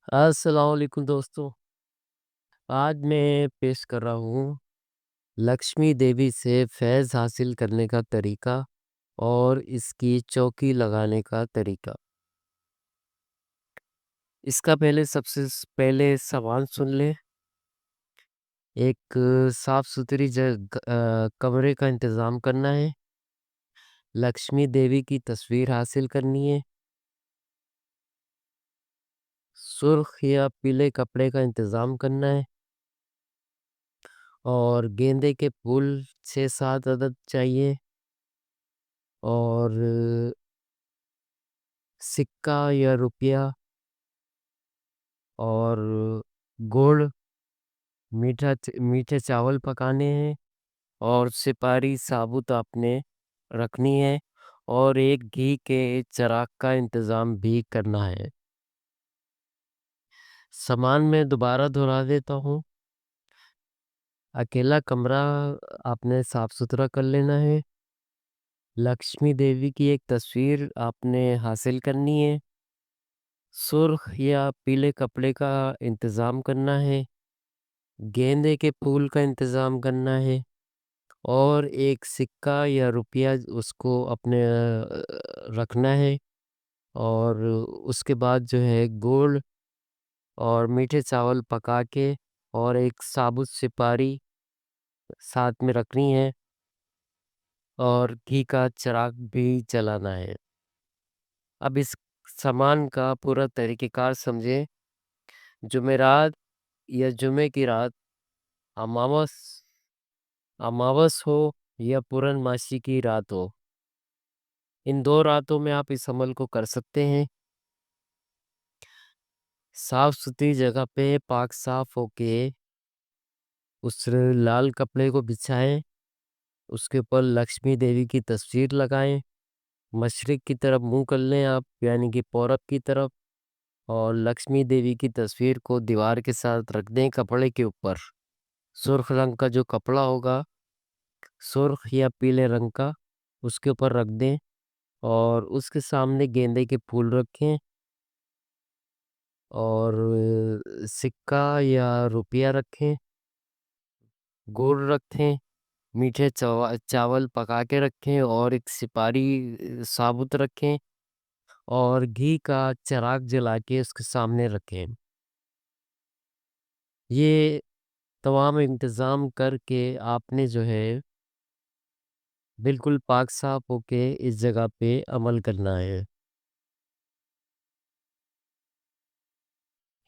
अस्सलाम वालेकुम दोस्तों। आज मैं पेश कर रहा हूँ लक्ष्मी देवी से फैज़ हासिल करने का तरीका और इसकी चौकी लगाने का तरीका। इसका पहले सबसे पहले सवाल सुन लें। एक साफ़ सुथरी कमरे का इंतज़ाम करना है। लक्ष्मी देवी की तस्वीर हासिल करनी है। सुर्ख या पीले कपड़े का इंतज़ाम करना है और गेंदे के फूल 6-7 अदद चाहिए और सिक्का या रुपया और गुड़, मीठे चावल पकाने हैं और सिपारी साबुत आपने रखनी है और एक घी के चराग का इंतज़ाम भी करना है। सामान मैं दोबारा दोहरा देता हूँ। अकेला कमरा आपने साफ-सुथरा कर लेना है। लक्ष्मी देवी की एक तस्वीर आपने हासिल करनी है। सुर्ख या पीले कपड़े का इंतज़ाम करना है। गेंदे के फूल का इंतज़ाम करना है और एक सिक्का या रुपया उसको अपने रखना है और उसके बाद जो है गुड़ और मीठे चावल पका के और एक साबुत सिपारी साथ में रखनी है और घी का चिराग भी जलाना है। अब इस सामान का पूरा तरीक़ेकार समझें। जुमेरात या जुमे की रात अमावस अमावस हो या पूर्णमासी की रात हो, इन 2 रातों में आप इस अमल को कर सकते हैं। साफ-सुथरी जगह पे पाक साफ होके उस लाल कपड़े को बिछाएँ, उसके ऊपर लक्ष्मी देवी की तस्वीर लगाएँ, मशरिक की तरफ मुँह कर लें आप यानी कि पूरब की तरफ और लक्ष्मी देवी की तस्वीर को दीवार के साथ रख दें कपड़े के ऊपर। सुर्ख रंग का जो कपड़ा होगा, सुर्ख या पीले रंग का, उसके ऊपर रख दें और उसके सामने गेंदे के फूल रखें और सिक्का या रुपया रखें, गुड़ रखें, मीठे चावल पका के रखें और एक सिपारी साबुत रखें और घी का चिराग जला के उसके सामने रखें। ये तमाम इंतज़ाम करके आपने जो है बिल्कुल पाक साफ होके इस जगह पे अमल करना है।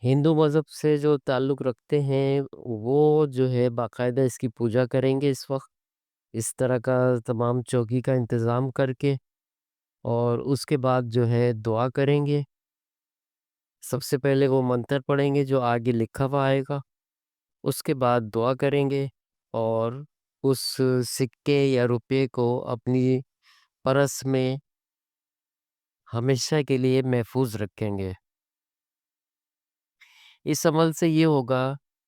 हिंदू मज़हब से जो ताल्लुक़ रखते हैं, वो जो है बाकायदा इसकी पूजा करेंगे इस वक़्त, इस तरह का तमाम चौकी का इंतज़ाम करके और उसके बाद जो है दुआ करेंगे। सबसे पहले वो मंत्र पढ़ेंगे जो आगे लिखा हुआ आएगा, उसके बाद दुआ करेंगे और उस सिक्के या रुपये को अपनी पर्स में हमेशा के लिए महफ़ूज़ रखेंगे। इस अमल से ये होगा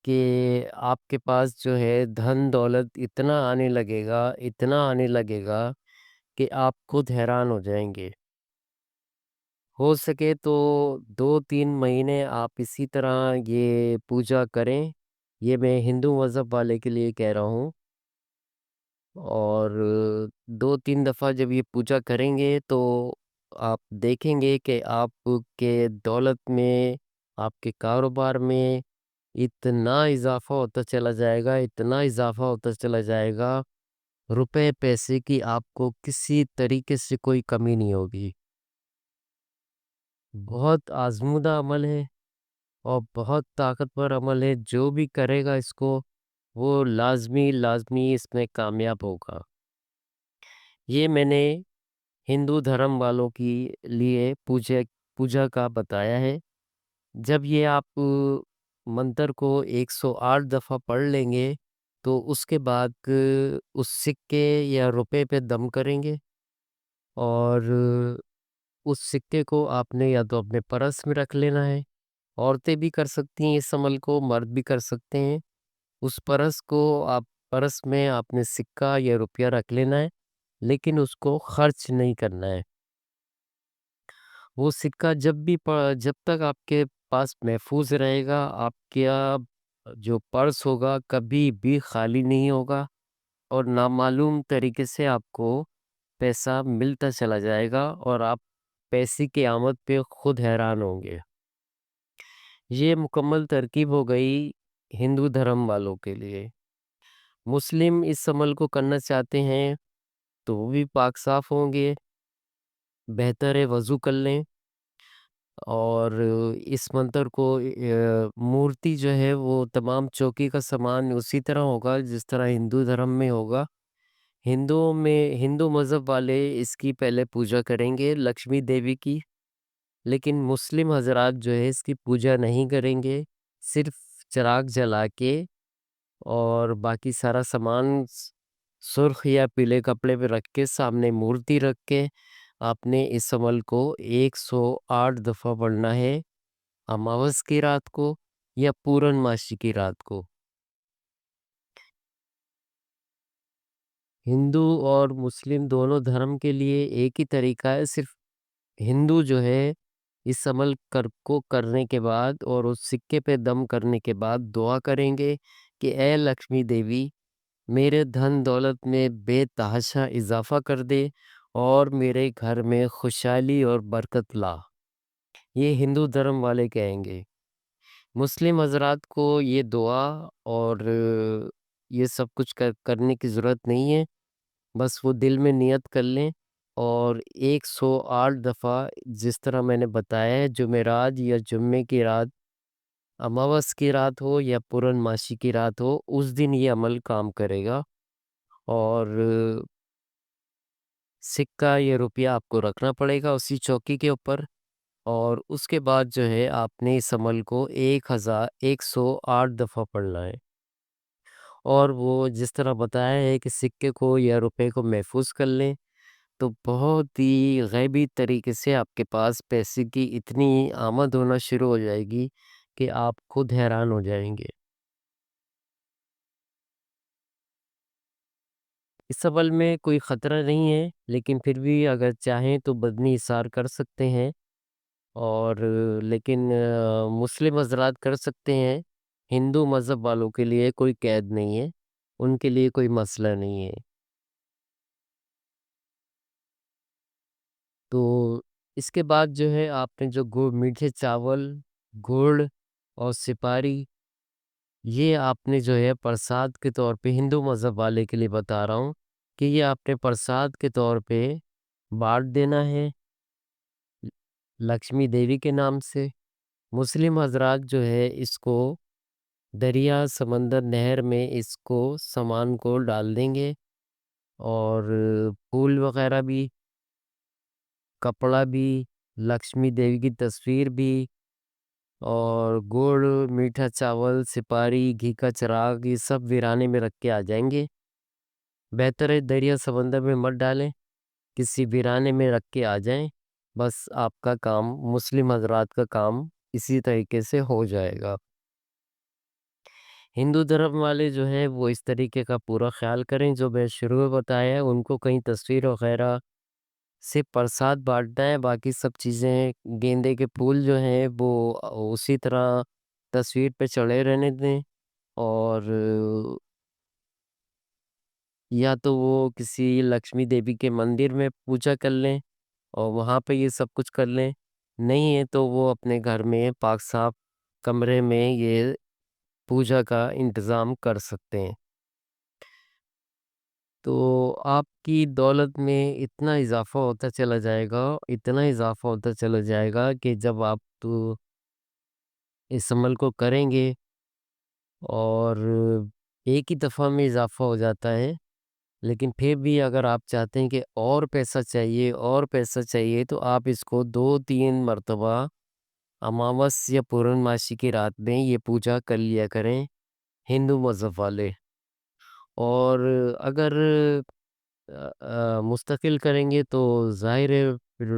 कि आपके पास जो है धन-दौलत इतना आने लगेगा कि आप खुद हैरान हो जाएँगे। हो सके तो 2-3 महीने आप इसी तरह ये पूजा करें। ये मैं हिंदू मज़हब वाले के लिए कह रहा हूँ और 2-3 दफ़ा जब ये पूजा करेंगे तो आप देखेंगे कि आपके दौलत में, आपके कारोबार में इतना इज़ाफ़ा होता चला जाएगा, इतना इज़ाफ़ा होता चला जाएगा, रुपए पैसे की आपको किसी तरीके से कोई कमी नहीं होगी। बहुत आज़मूदा अमल है और बहुत ताकतवर अमल है, जो भी करेगा इसको वो लाज़मी इसमें कामयाब होगा। ये मैंने हिंदू धर्म वालों की लिए पूजा का बताया है। जब ये आप मंत्र को 108 दफ़ा पढ़ लेंगे, तो उसके बाद उस सिक्के या रुपए पे दम करेंगे और उस सिक्के को आपने या तो अपने पर्स में रख लेना है, औरतें भी कर सकती हैं इस अमल को, मर्द भी कर सकते हैं। उस पर्स में आपने सिक्का या रुपया रख लेना है, लेकिन उसको खर्च नहीं करना है। वो सिक्का जब तक आपके पास महफूज़ रहेगा, आपका जो पर्स होगा कभी भी खाली नहीं होगा और नामालूम तरीके से आपको पैसा मिलता चला जाएगा और आप पैसे की आमद पे खुद हैरान होंगे। ये मुकम्मल तरकीब हो गई हिंदू धर्म वालों के लिए। मुस्लिम इस अमल को करना चाहते हैं तो वो भी पाक साफ़ होंगे, बेहतर है वज़ू कर लें और इस मंत्र को मूर्ति जो है वो तमाम चौकी का सामान उसी तरह होगा जिस तरह हिंदू धर्म में होगा। हिंदुओं में हिंदू मज़हब वाले इसकी पहले पूजा करेंगे लक्ष्मी देवी की, लेकिन मुस्लिम हज़रात जो है इसकी पूजा नहीं करेंगे। सिर्फ़ चिराग जला के और बाकी सारा सामान सुर्ख या पीले कपड़े पे रख के सामने मूर्ति रख के आपने इस अमल को 108 दफ़ा पढ़ना है, अमावस की रात को या पूर्णमासी की रात को। हिंदू और मुस्लिम दोनों धर्म के लिए एक ही तरीका है, सिर्फ हिंदू जो है इस अमल को करने के बाद और उस सिक्के पे दम करने के बाद दुआ करेंगे कि ए लक्ष्मी देवी, मेरे धन दौलत में बेतहाशा इजाफा कर दे और मेरे घर में खुशहाली और बरकत ला। ये हिंदू धर्म वाले कहेंगे। मुस्लिम हजरात को ये दुआ और ये सब कुछ करने की ज़रूरत नहीं है। बस वो दिल में नियत कर लें और 108 दफ़ा जिस तरह मैंने बताया है, जुमेरात या जुम्मे की रात, अमावस की रात हो या पूर्णमासी की रात हो, उस दिन ये अमल काम करेगा। और सिक्का या रुपया आपको रखना पड़ेगा उसी चौकी के ऊपर और उसके बाद जो है आपने इस अमल को 108 दफ़ा पढ़ना है। और वो जिस तरह बताया है कि सिक्के को या रुपए को महफूज कर लें, तो बहुत ही गैबी तरीके से आपके पास पैसे की इतनी आमद होना शुरू हो जाएगी कि आप खुद हैरान हो जाएंगे। इस अमल में कोई ख़तरा नहीं है, लेकिन फिर भी अगर चाहें तो बदनी इसार कर सकते हैं और लेकिन मुस्लिम हज़रात कर सकते हैं। हिंदू मज़हब वालों के लिए कोई कैद नहीं है, उनके लिए कोई मसला नहीं है। तो इसके बाद जो है आपने जो मीठे चावल, गुड़ और सिपारी, ये आपने जो है प्रसाद के तौर पे हिंदू मज़हब वाले के लिए बता रहा हूँ कि ये आपने प्रसाद के तौर पे बाँट देना है लक्ष्मी देवी के नाम से। मुस्लिम हज़रात जो है इसको दरिया, समंदर, नहर में इसको सामान को डाल देंगे और फूल वग़ैरह भी, कपड़ा भी, लक्ष्मी देवी की तस्वीर भी और गुड़, मीठा चावल, सिपारी, घी का चिराग, ये सब वीराने में रख के आ जाएँगे। बेहतर है दरिया समंदर में मत डालें, किसी वीराने में रख के आ जाएँ। बस आपका काम, मुस्लिम हज़रात का काम इसी तरीके से हो जाएगा। हिंदू धर्म वाले जो हैं वो इस तरीके का पूरा ख़्याल करें जो मैं शुरू में बताया है, उनको कहीं तस्वीर वग़ैरह से प्रसाद बाँटना है, बाकी सब चीज़ें गेंदे के फूल जो हैं वो उसी तरह तस्वीर पे चढ़े रहने दें और या तो वो किसी लक्ष्मी देवी के मंदिर में पूजा कर लें और वहाँ पे ये सब कुछ कर लें। नहीं है तो वो अपने घर में पाक साफ कमरे में ये पूजा का इंतज़ाम कर सकते हैं। तो आपकी दौलत में इतना इज़ाफ़ा होता चला जाएगा, इतना इज़ाफ़ा होता चला जाएगा कि जब आप तो इस अमल को करेंगे और एक ही दफ़ा में इज़ाफ़ा हो जाता है, लेकिन फिर भी अगर आप चाहते हैं कि और पैसा चाहिए तो आप इसको 2-3 मर्तबा अमावस या पूर्णमासी की रात में ये पूजा कर लिया करें, हिंदू मज़हब वाले। और अगर मुस्तकिल करेंगे तो ज़ाहिर है फिर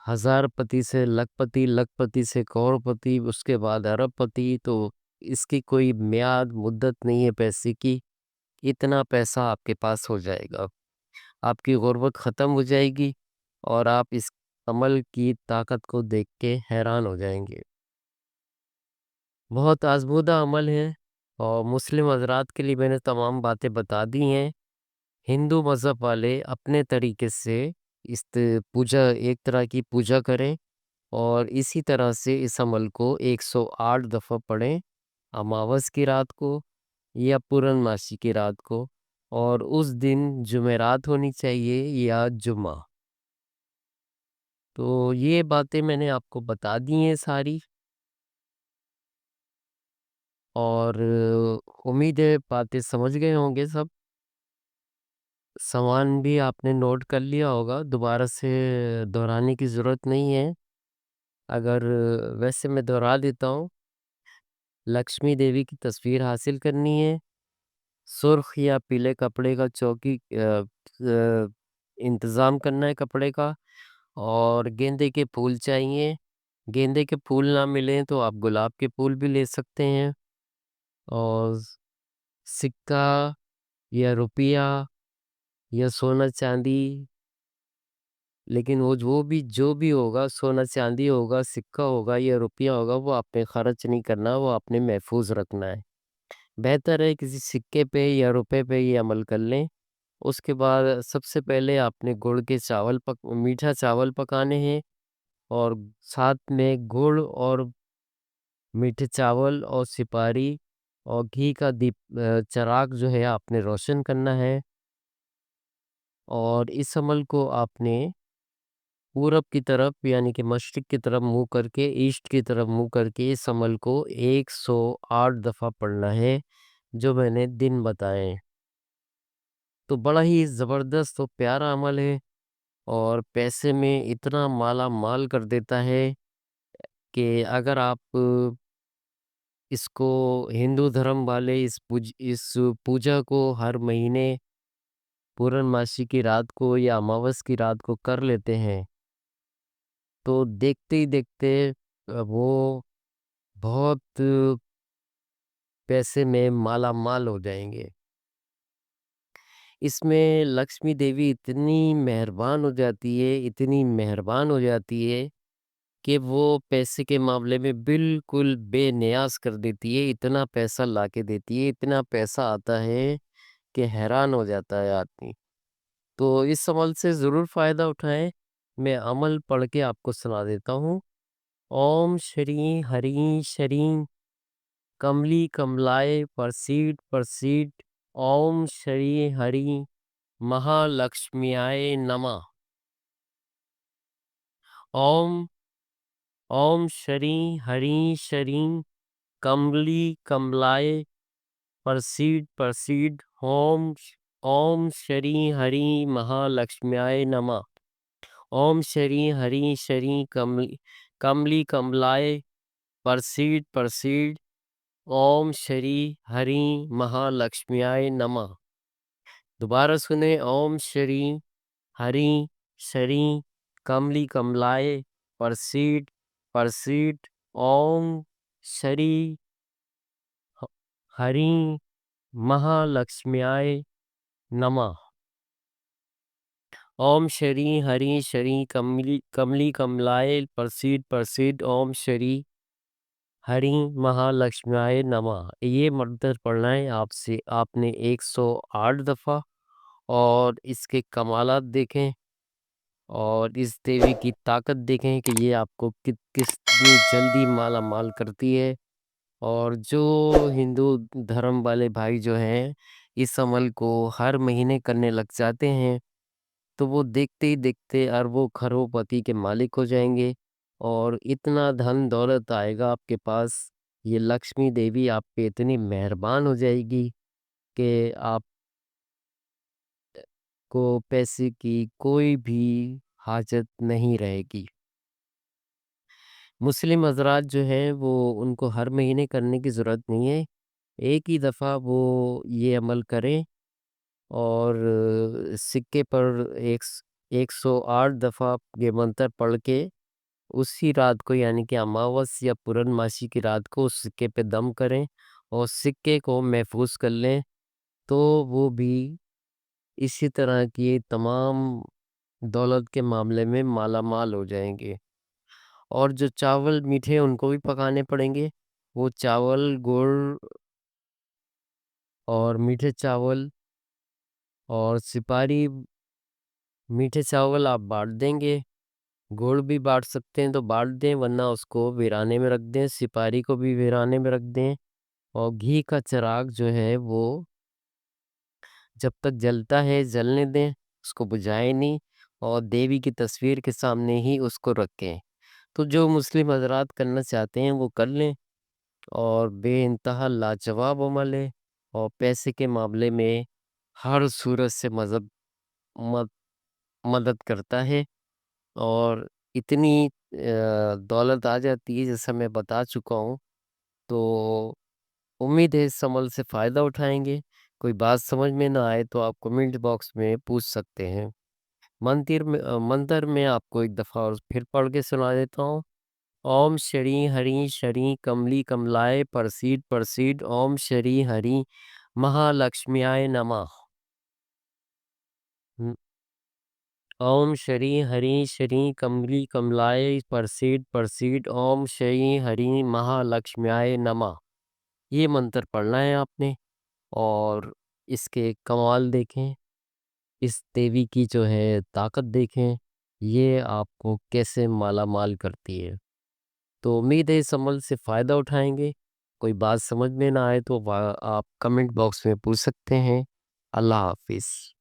हज़ारपति से लखपति, लखपति से करोड़पति, उसके बाद अरबपति, तो इसकी कोई मियाद मुद्दत नहीं है पैसे की, इतना पैसा आपके पास हो जाएगा। आपकी गुर्बत ख़त्म हो जाएगी और आप इस अमल की ताकत को देख के हैरान हो जाएंगे। बहुत आज़मूदा अमल है और मुस्लिम हज़रात के लिए मैंने तमाम बातें बता दी हैं। हिंदू मज़हब वाले अपने तरीके से इस पूजा एक तरह की पूजा करें और इसी तरह से इस अमल को 108 दफ़ा पढ़ें, अमावस की रात को या पूर्णमासी की रात को, और उस दिन जुमेरात होनी चाहिए या जुम्मा। तो ये बातें मैंने आपको बता दी हैं सारी, और उम्मीद है बातें समझ गए होंगे सब। सामान भी आपने नोट कर लिया होगा, दोबारा से दोहराने की ज़रूरत नहीं है। अगर वैसे मैं दोहरा देता हूँ, लक्ष्मी देवी की तस्वीर हासिल करनी है, सुर्ख या पीले कपड़े का इंतज़ाम करना है कपड़े का, और गेंदे के फूल चाहिए। गेंदे के फूल ना मिलें तो आप गुलाब के फूल भी ले सकते हैं, और सिक्का या रुपया या सोना चांदी, लेकिन वो जो भी होगा, सोना चांदी होगा, सिक्का होगा या रुपया होगा, वो आपने खर्च नहीं करना, वो आपने महफूज रखना है। बेहतर है किसी सिक्के पे या रुपए पे ये अमल कर लें। उसके बाद सबसे पहले आपने गुड़ के मीठा चावल पकाने हैं, और साथ में गुड़ और मीठे चावल और सिपारी और घी का चिराग जो है आपने रोशन करना है, और इस अमल को आपने पूरब की तरफ यानी कि मशरिक की तरफ मुँह करके, ईस्ट की तरफ मुँह करके इस अमल को 108 दफ़ा पढ़ना है, जो मैंने दिन बताए। तो बड़ा ही ज़बरदस्त और प्यारा अमल है, और पैसे में इतना माला माल कर देता है कि अगर आप इसको, हिंदू धर्म वाले इस पूजा को हर महीने पूर्णमासी की रात को या अमावस की रात को कर लेते हैं, तो देखते ही देखते वो बहुत पैसे में माला माल हो जाएंगे। इसमें लक्ष्मी देवी इतनी मेहरबान हो जाती है, इतनी मेहरबान हो जाती है कि वो पैसे के मामले में बिल्कुल बेनियाज कर देती है। इतना पैसा ला के देती है, इतना पैसा आता है कि हैरान हो जाता है आदमी। तो इस अमल से ज़रूर फ़ायदा उठाएं। मैं अमल पढ़ के आपको सुना देता हूँ। ओम श्री हरि श्री कमली कमलाय परसीड परसीड, ओम श्री हरि महालक्ष्म्याय नमः। ओम ओम श्री हरि श्री कमली कमलाय परसीड परसीड, ओम ओम श्री हरि महालक्ष्म्याय नमः। ओम श्री हरि श्री कमली कमलाय परसीड परसीड, ओम श्री हरि महालक्ष्म्याय नमः। दोबारा सुने, ओम श्री हरि श्री कमली कमलाय परसीड परसीड, ओम श्री ह- हरि महालक्ष्म्याय नमः। ओम श्री हरि श्री कमली कमली कमलाय परसीड परसीड, ओम श्री हरि महालक्ष्म्याय नमः। ये मंत्र पढ़ना है आपसे, आपने 108 दफ़ा, और इसके कमालात देखें और इस देवी की ताकत देखें कि ये आपको कितनी जल्दी माला माल करती है। और जो हिंदू धर्म वाले भाई जो हैं, इस अमल को हर महीने करने लग जाते हैं, तो वो देखते ही देखते अरबों खरबों के मालिक हो जाएंगे, और इतना धन दौलत आएगा आपके पास। ये लक्ष्मी देवी आप पे इतनी मेहरबान हो जाएगी कि आपको पैसे की कोई भी हाजत नहीं रहेगी। मुस्लिम हजरात जो हैं वो, उनको हर महीने करने की ज़रूरत नहीं है, एक ही दफ़ा वो ये अमल करें, और सिक्के पर 108 दफ़ा ये मंत्र पढ़ के उसी रात को यानी कि अमावस या पूर्णमासी की रात को उस सिक्के पे दम करें और सिक्के को महफूज कर लें। तो वो भी इसी तरह की तमाम दौलत के मामले में मालामाल हो जाएँगे। और जो चावल मीठे हैं उनको भी पकाने पड़ेंगे। वो चावल, गुड़ और मीठे चावल और सिपारी, मीठे चावल आप बाँट देंगे, गुड़ भी बाँट सकते हैं तो बाँट दें, वरना उसको वीराने में रख दें, सिपारी को भी वीराने में रख दें। और घी का चिराग जो है वो जब तक जलता है जलने दें, उसको बुझाएँ नहीं और देवी की तस्वीर के सामने ही उसको रखें। तो जो मुस्लिम हज़रात करना चाहते हैं वो कर लें। और बेइंतहा लाजवाब अमल है और पैसे के मामले में हर सूरत से मद मदद करता है। और इतनी दौलत आ जाती है जैसा मैं बता चुका हूँ। तो उम्मीद है इस अमल से फ़ायदा उठाएँगे। कोई बात समझ में ना आए तो आप कमेंट बॉक्स में पूछ सकते हैं। मंतर मैं आपको एक दफ़ा और फिर पढ़ के सुना देता हूँ। ओम श्री हरि श्री कमली कमलाय परसीद परसीद ओम श्री हरि महालक्ष्म्याय नमः। हुँ, ओम श्री हरि श्री कमली कमलाय परसीद परसीद ओम श्री हरि महालक्ष्म्याय नमः। ये मंत्र पढ़ना है आपने और इसके कमाल देखें, इस देवी की जो है ताकत देखें, ये आपको कैसे मालामाल करती है। तो उम्मीद है इस अमल से फ़ायदा उठाएँगे। कोई बात समझ में ना आए तो आप कमेंट बॉक्स में पूछ सकते हैं। अल्लाह हाफ़िज़।